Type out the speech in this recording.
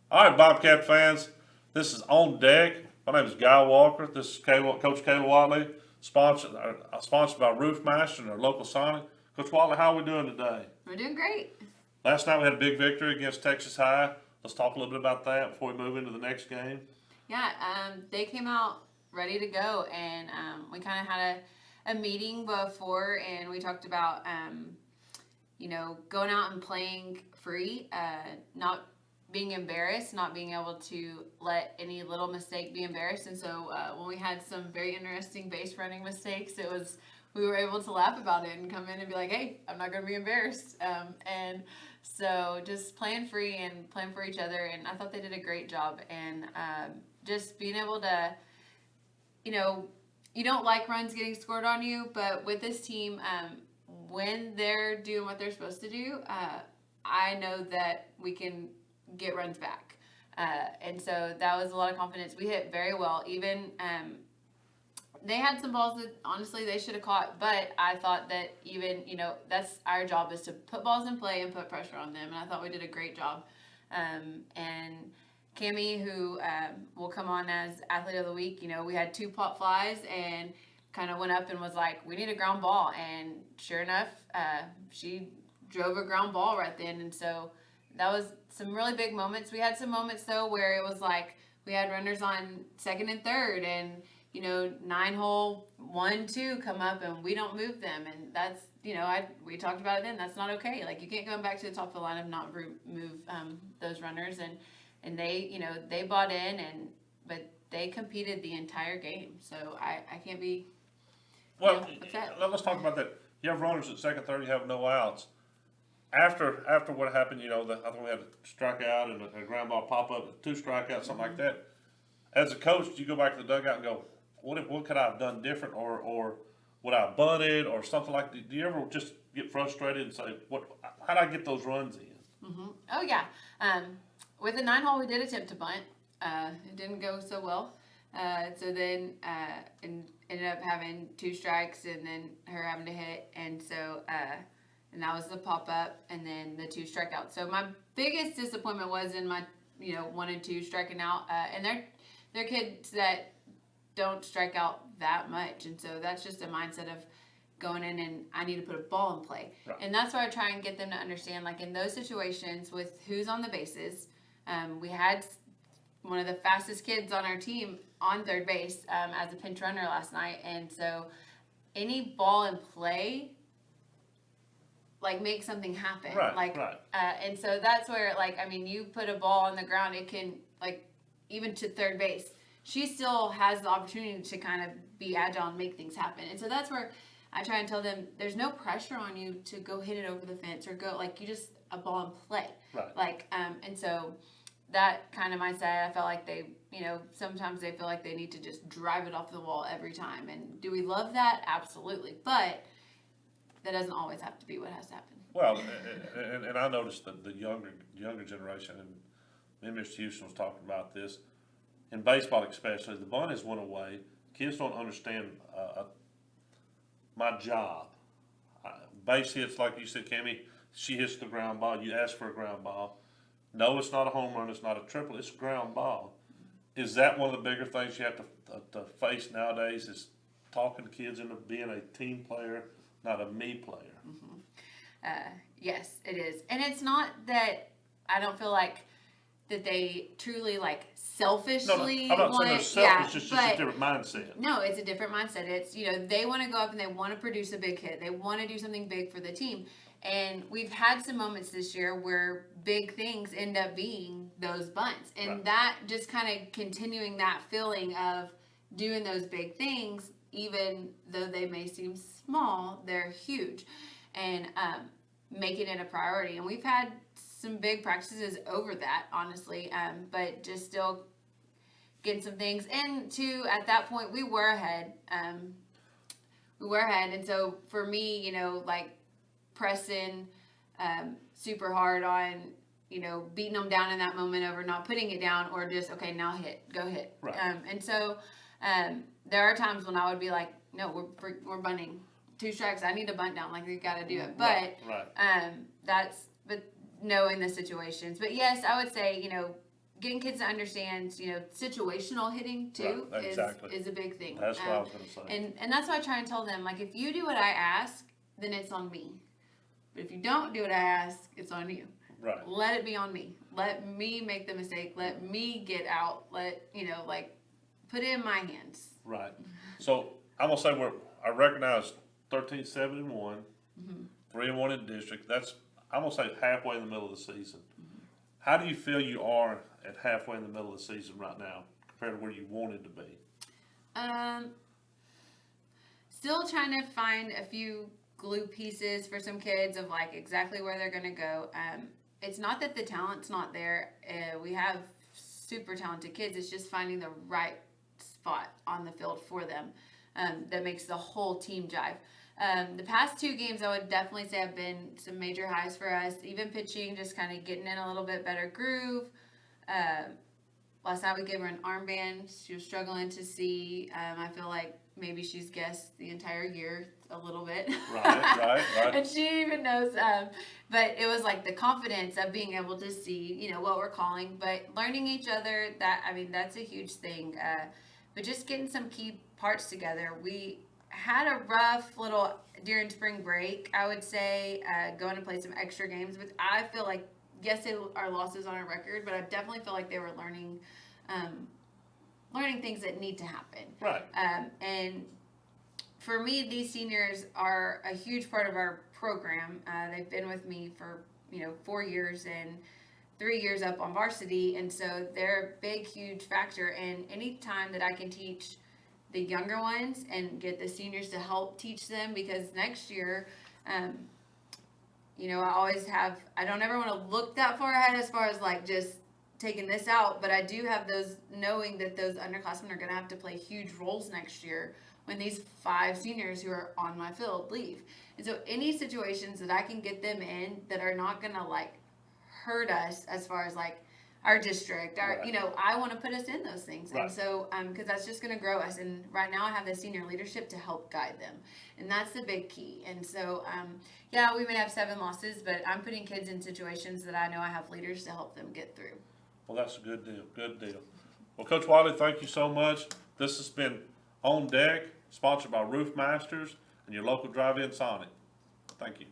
All right, Bobcat fans, this is On Deck. My name is Guy Walker. This is Coach Kayla Whatley, sponsored by Roofmaster and our local Sonic. Coach Whatley, how are we doing today? We're doing great. Last night we had a big victory against Texas High. Let's talk a little bit about that before we move into the next game. Yeah, they came out ready to go, and we kind of had a meeting before, and we talked about, going out and playing free, not being embarrassed, not being able to let any little mistake be embarrassed. And so when we had some very interesting base running mistakes, we were able to laugh about it and come in and be like, hey, I'm not going to be embarrassed. And so just playing free and playing for each other. And I thought they did a great job. And just being able to, you don't like runs getting scored on you, but with this team, when they're doing what they're supposed to do, I know that we can get runs back. And so that was a lot of confidence. We hit very well. Even they had some balls that honestly they should have caught, but I thought that even, that's our job is to put balls in play and put pressure on them. And I thought we did a great job. And Cammie, who will come on as Athlete of the Week, we had 2 pop flies and kind of went up and was like, we need a ground ball. And sure enough, she drove a ground ball right then. And so that was some really big moments. We had some moments, though, where it was like we had runners on second and third and, 9-hole 1-2 come up and we don't move them. And that's, we talked about it then. That's not okay. Like, you can't come back to the top of the line and not move those runners. And they, they bought in, but they competed the entire game. So I can't be upset. Let's talk about that. You have runners at second, third, you have no outs. After what happened, I think we had a strikeout and a ground ball pop up, 2 strikeouts, something like that. As a coach, do you go back to the dugout and go, what could I have done different, or would I have bunted or something like that? Do you ever just get frustrated and say, how did I get those runs in? Mm-hmm. Oh yeah, with the 9-hole we did attempt to bunt. It didn't go so well. So then ended up having 2 strikes and then her having to hit, and so. And that was the pop-up, and then the 2 strikeouts. So my biggest disappointment was in my, 1 and 2 striking out. And they're kids that don't strike out that much. And so that's just a mindset of going in and I need to put a ball in play. Right. And that's where I try and get them to understand, like in those situations with who's on the bases, we had one of the fastest kids on our team on third base as a pinch runner last night. And so any ball in play make something happen. Right. And so that's where, you put a ball on the ground, it can, even to third base, she still has the opportunity to kind of be agile and make things happen. And so that's where I try and tell them, there's no pressure on you to go hit it over the fence or go, you just, a ball in play. Right. And so that kind of mindset, I felt like they, sometimes they feel like they need to just drive it off the wall every time. And do we love that? Absolutely. But that doesn't always have to be what has to happen. Well, and I noticed that the younger generation, and Mr. Houston was talking about this, in baseball especially, the bunt has went away. Kids don't understand my job. Base hits, like you said, Cammie, she hits the ground ball. You ask for a ground ball. No, it's not a home run. It's not a triple. It's a ground ball. Is that one of the bigger things you have to face nowadays, is talking to kids into being a team player, not a me player? Mm-hmm. Yes, it is. And it's not that I don't feel like that they truly selfishly I'm not saying they're selfish, it's just a different mindset. No, it's a different mindset. It's, they want to go up and they want to produce a big hit. They want to do something big for the team. And we've had some moments this year where big things end up being those bunts. And Right. that just kind of continuing that feeling of doing those big things, even though they may seem small, they're huge. And making it a priority. And we've had some big practices over that, honestly, but just still getting some things. And two, at that point, we were ahead. And so for me, pressing super hard on, beating them down in that moment over not putting it down, or just, okay, now go hit. Right. And so there are times when I would be like, no, we're bunting. 2 strikes, I need to bunt down, we got to do it. But Right. but knowing the situations. But yes, I would say, getting kids to understand, situational hitting too Right, exactly. is a big thing. That's what I was going to say. And that's why I try and tell them, like, if you do what I ask, then it's on me. But if you don't do what I ask, it's on you. Right. Let it be on me. Let me make the mistake. Let me get out. Put it in my hands. Right. So I'm gonna say I recognize 13-7-1, 3-1 in district. I'm gonna say halfway in the middle of the season. How do you feel you are at halfway in the middle of the season right now compared to where you wanted to be? Still trying to find a few glue pieces for some kids of like exactly where they're gonna go. It's not that the talent's not there. We have super talented kids. It's just finding the right spot on the field for them that makes the whole team jive. The past 2 games, I would definitely say have been some major highs for us. Even pitching, just kind of getting in a little bit better groove. Last night we gave her an armband. She was struggling to see. I feel like maybe she's guessed the entire year a little bit. Right. And she even knows. But it was like the confidence of being able to see, what we're calling. But learning each other, that's a huge thing. But just getting some key parts together. We had a rough little during spring break, I would say, going to play some extra games. But I feel like, yes, they are losses on our record, but I definitely feel like they were learning things that need to happen. Right. And for me, these seniors are a huge part of our program. They've been with me for 4 years and 3 years up on varsity, and so they're a big, huge factor. And any time that I can teach the younger ones and get the seniors to help teach them, because next year, I don't ever want to look that far ahead as far as like just taking this out, but I do have those knowing that those underclassmen are going to have to play huge roles next year when these 5 seniors who are on my field leave. And so any situations that I can get them in that are not going to like hurt us as far as like our district, Right. I want to put us in those things. Right. And so, because that's just going to grow us. And right now I have the senior leadership to help guide them. And that's the big key. And so, we may have 7 losses, but I'm putting kids in situations that I know I have leaders to help them get through. Well, that's a good deal. Well, Coach Whatley, thank you so much. This has been On Deck, sponsored by Roof Masters and your local drive-in Sonic. Thank you.